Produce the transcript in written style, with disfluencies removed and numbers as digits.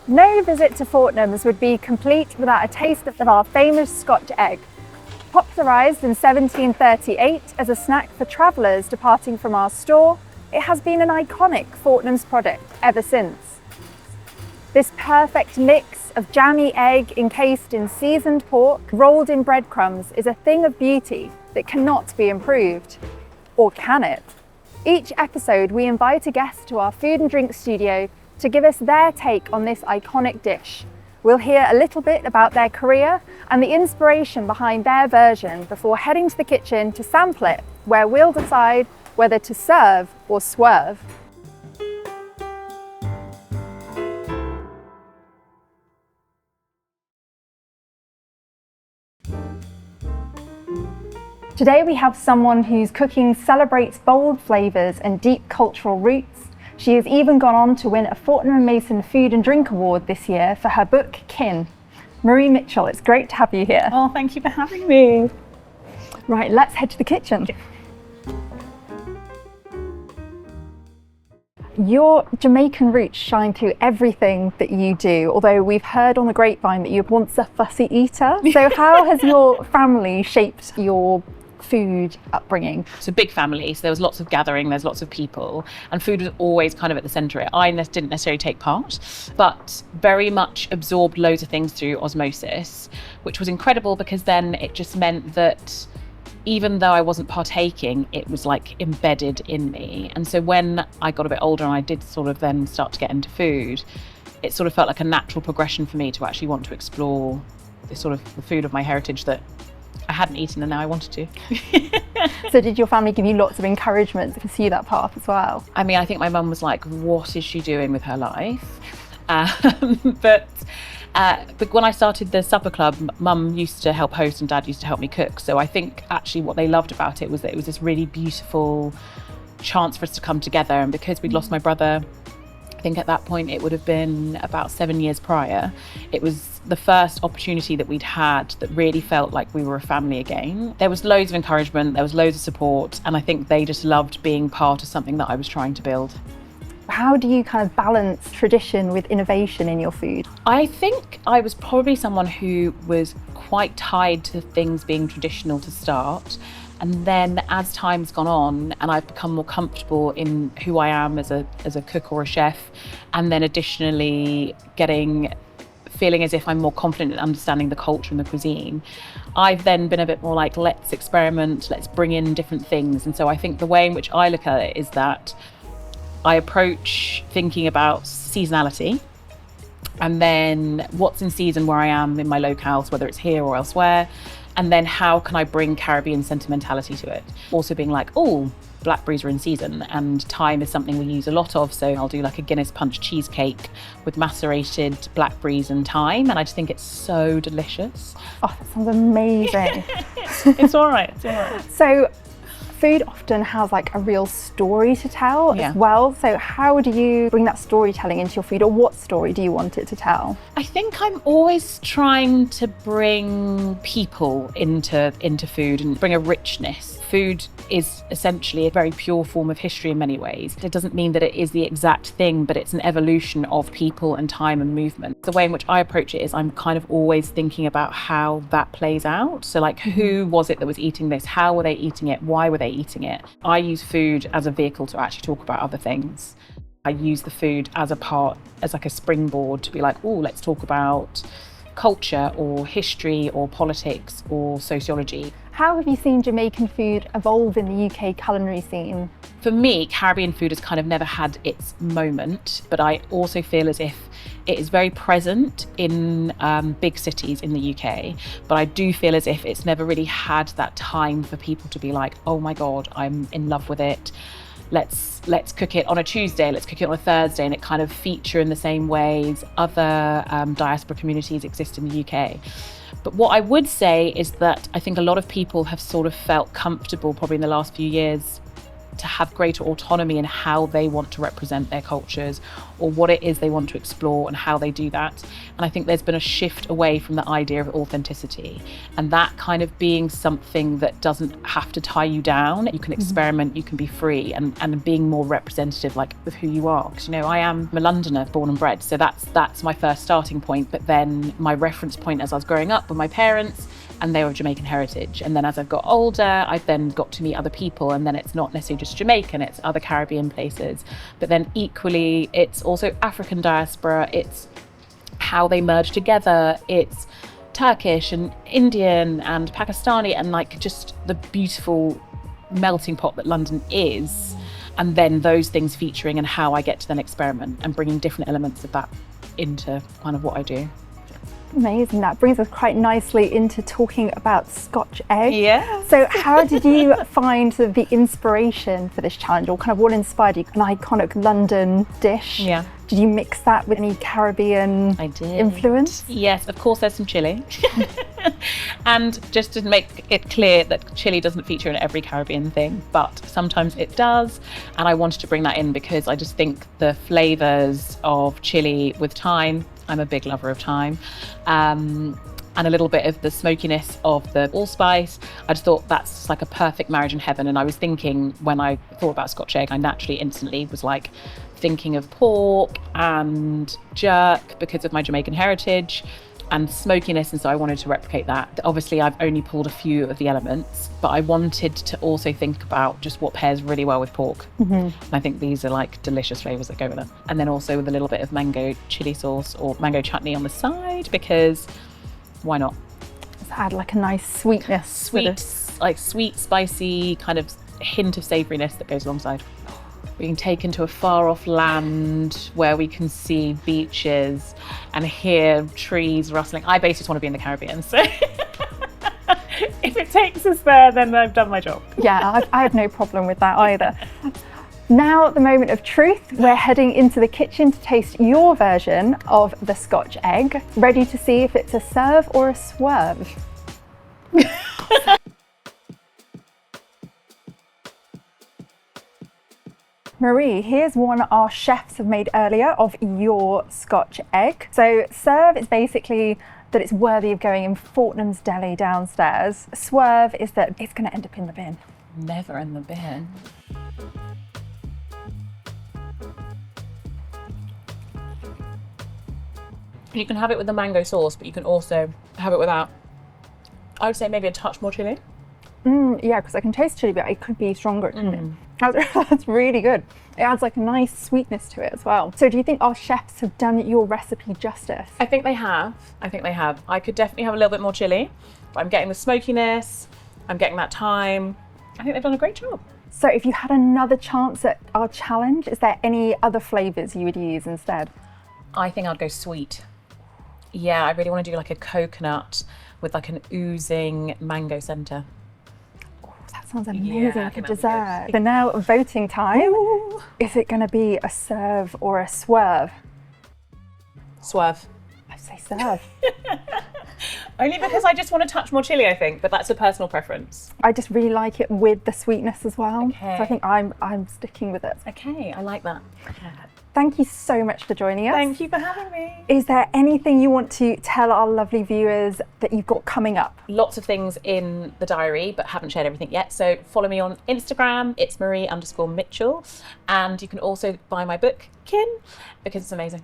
No visit to Fortnum's would be complete without a taste of our famous Scotch egg. Popularised in 1738 as a snack for travellers departing from our store, it has been an iconic Fortnum's product ever since. This perfect mix of jammy egg encased in seasoned pork, rolled in breadcrumbs, is a thing of beauty that cannot be improved. Or can it? Each episode, we invite a guest to our food and drink studio to give us their take on this iconic dish. We'll hear a little bit about their career and the inspiration behind their version before heading to the kitchen to sample it, where we'll decide whether to serve or swerve. Today we have someone whose cooking celebrates bold flavours and deep cultural roots. She has even gone on to win a Fortnum & Mason Food and Drink Award this year for her book, Kin. Marie Mitchell, it's great to have you here. Oh, thank you for having me. Right, let's head to the kitchen. Your Jamaican roots shine through everything that you do, although we've heard on the grapevine that you were once a fussy eater. So how has your family shaped your food upbringing? It's a big family, so there was lots of gathering, there's lots of people, and food was always kind of at the centre of it. I didn't necessarily take part, but very much absorbed loads of things through osmosis, which was incredible because then it just meant that even though I wasn't partaking, it was like embedded in me. And so when I got a bit older and I did sort of then start to get into food, it sort of felt like a natural progression for me to actually want to explore this sort of the food of my heritage that I hadn't eaten and now I wanted to. So did your family give you lots of encouragement to pursue that path as well? I mean, I think my mum was like, what is she doing with her life? But when I started the supper club, mum used to help host and dad used to help me cook. So I think actually what they loved about it was that it was this really beautiful chance for us to come together. And because we'd lost my brother, I think at that point it would have been about 7 years prior, it was the first opportunity that we'd had that really felt like we were a family again. There was loads of encouragement, there was loads of support, and I think they just loved being part of something that I was trying to build. How do you kind of balance tradition with innovation in your food? I think I was probably someone who was quite tied to things being traditional to start. And then as time's gone on and I've become more comfortable in who I am as a cook or a chef, and then additionally feeling as if I'm more confident in understanding the culture and the cuisine, I've then been a bit more like, let's experiment, let's bring in different things. And so I think the way in which I look at it is that I approach thinking about seasonality and then what's in season where I am in my locales, whether it's here or elsewhere, and then how can I bring Caribbean sentimentality to it? Also being like, oh, blackberries are in season and thyme is something we use a lot of, so I'll do like a Guinness punch cheesecake with macerated blackberries and thyme, and I just think it's so delicious. Oh, that sounds amazing. It's all right. So food often has like a real story to tell as well. So how do you bring that storytelling into your food, or what story do you want it to tell? I think I'm always trying to bring people into food and bring a richness. Food is essentially a very pure form of history in many ways. It doesn't mean that it is the exact thing, but it's an evolution of people and time and movement. The way in which I approach it is I'm kind of always thinking about how that plays out. So like, who was it that was eating this? How were they eating it? Why were they eating it? I use food as a vehicle to actually talk about other things. I use the food as like a springboard to be like, oh, let's talk about culture or history or politics or sociology. How have you seen Jamaican food evolve in the UK culinary scene? For me, Caribbean food has kind of never had its moment, but I also feel as if it is very present in big cities in the UK, but I do feel as if it's never really had that time for people to be like, oh my God, I'm in love with it. Let's cook it on a Tuesday, let's cook it on a Thursday, and it kind of feature in the same ways other diaspora communities exist in the UK. But what I would say is that I think a lot of people have sort of felt comfortable probably in the last few years to have greater autonomy in how they want to represent their cultures or what it is they want to explore and how they do that. And I think there's been a shift away from the idea of authenticity and that kind of being something that doesn't have to tie you down. You can experiment, you can be free and being more representative like of who you are. Because, you know, I am a Londoner, born and bred, so that's my first starting point. But then my reference point as I was growing up with my parents, and they were of Jamaican heritage. And then as I've got older, I've then got to meet other people, and then it's not necessarily just Jamaican, it's other Caribbean places. But then equally, it's also African diaspora, it's how they merge together, it's Turkish and Indian and Pakistani, and like just the beautiful melting pot that London is. And then those things featuring and how I get to then experiment and bringing different elements of that into kind of what I do. Amazing. That brings us quite nicely into talking about Scotch egg. Yeah. So how did you find the inspiration for this challenge, or kind of what inspired you? An iconic London dish. Yeah. Did you mix that with any Caribbean influence? Yes, of course there's some chili. And just to make it clear that chili doesn't feature in every Caribbean thing, but sometimes it does. And I wanted to bring that in because I just think the flavours of chili with thyme, I'm a big lover of thyme, and a little bit of the smokiness of the allspice. I just thought that's like a perfect marriage in heaven. And I was thinking, when I thought about Scotch egg, I naturally instantly was like thinking of pork and jerk because of my Jamaican heritage and smokiness, and so I wanted to replicate that. Obviously I've only pulled a few of the elements, but I wanted to also think about just what pairs really well with pork. And I think these are like delicious flavours that go with it. And then also with a little bit of mango chili sauce or mango chutney on the side, because why not? Just add like a nice sweetness. Sweet, spicy kind of hint of savouriness that goes alongside. We can take into a far off land where we can see beaches and hear trees rustling. I basically just want to be in the Caribbean, so if it takes us there, then I've done my job. Yeah, I have no problem with that either. Now, the moment of truth. We're heading into the kitchen to taste your version of the Scotch egg. Ready to see if it's a serve or a swerve. Marie, here's one our chefs have made earlier of your Scotch egg. So serve is basically that it's worthy of going in Fortnum's deli downstairs. Swerve is that it's going to end up in the bin. Never in the bin. You can have it with the mango sauce, but you can also have it without. I would say maybe a touch more chili. Yeah, because I can taste chili, but it could be stronger. That's really good. It adds like a nice sweetness to it as well. So do you think our chefs have done your recipe justice? I think they have. I could definitely have a little bit more chili, but I'm getting the smokiness, I'm getting that thyme. I think they've done a great job. So if you had another chance at our challenge, is there any other flavours you would use instead? I think I'd go sweet. Yeah, I really want to do like a coconut with like an oozing mango centre. That sounds amazing, like a dessert. So now voting time. Ooh. Is it going to be a serve or a swerve? Swerve. I say serve. Only because I just want to touch more chili, I think, but that's a personal preference. I just really like it with the sweetness as well. Okay. So I think I'm sticking with it. Okay, I like that. Thank you so much for joining us. Thank you for having me. Is there anything you want to tell our lovely viewers that you've got coming up? Lots of things in the diary, but haven't shared everything yet. So follow me on Instagram, it's Marie_Mitchell. And you can also buy my book, Kin, because it's amazing.